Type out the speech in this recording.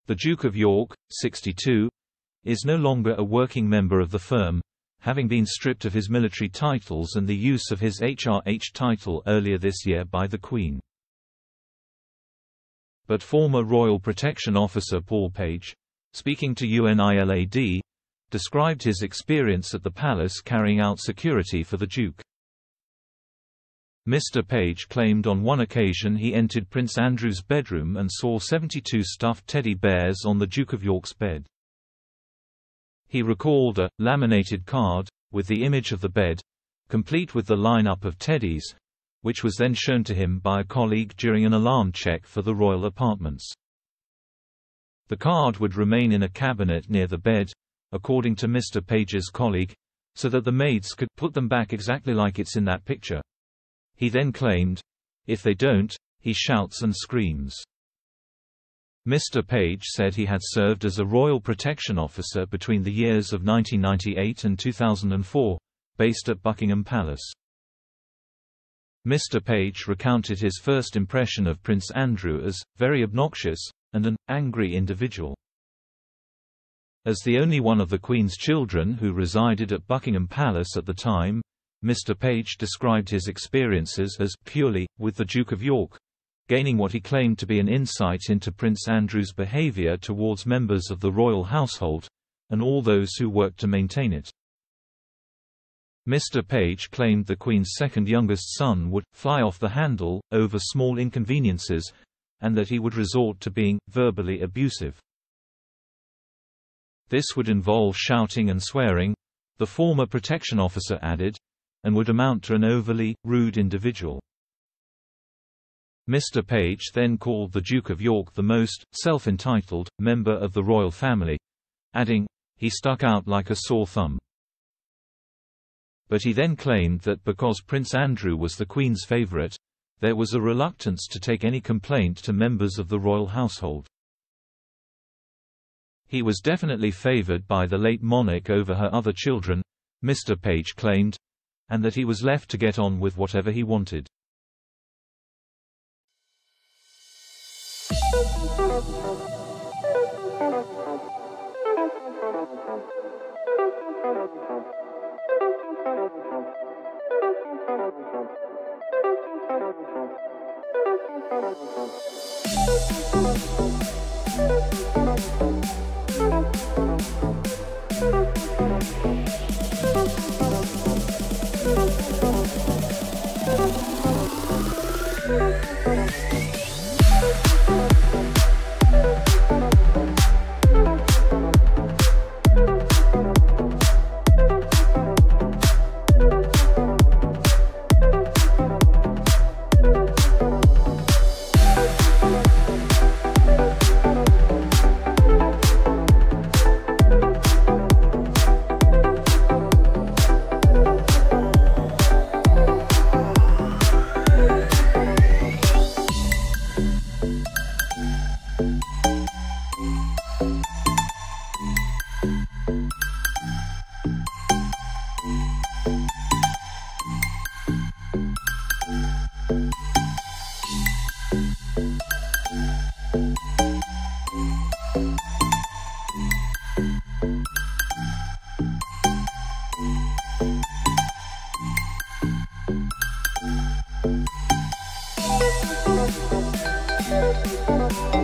The Duke of York, 62, is no longer a working member of the firm, having been stripped of his military titles and the use of his HRH title earlier this year by the Queen. But former Royal Protection Officer Paul Page, speaking to UNILAD, described his experience at the palace carrying out security for the Duke. Mr. Page claimed on one occasion he entered Prince Andrew's bedroom and saw 72 stuffed teddy bears on the Duke of York's bed. He recalled a laminated card, with the image of the bed, complete with the lineup of teddies, which was then shown to him by a colleague during an alarm check for the royal apartments. The card would remain in a cabinet near the bed, according to Mr. Page's colleague, so that the maids could put them back exactly like it's in that picture. He then claimed, "If they don't, he shouts and screams." Mr. Page said he had served as a Royal Protection Officer between the years of 1998 and 2004, based at Buckingham Palace. Mr. Page recounted his first impression of Prince Andrew as very obnoxious and an angry individual. As the only one of the Queen's children who resided at Buckingham Palace at the time, Mr. Page described his experiences as purely with the Duke of York, gaining what he claimed to be an insight into Prince Andrew's behavior towards members of the royal household, and all those who worked to maintain it. Mr. Page claimed the Queen's second youngest son would fly off the handle over small inconveniences, and that he would resort to being verbally abusive. This would involve shouting and swearing, the former protection officer added, and would amount to an overly rude individual. Mr. Page then called the Duke of York the most self-entitled member of the royal family, adding, "He stuck out like a sore thumb." But he then claimed that because Prince Andrew was the Queen's favourite, there was a reluctance to take any complaint to members of the royal household. He was definitely favoured by the late monarch over her other children, Mr. Page claimed, and that he was left to get on with whatever he wanted. Thank you.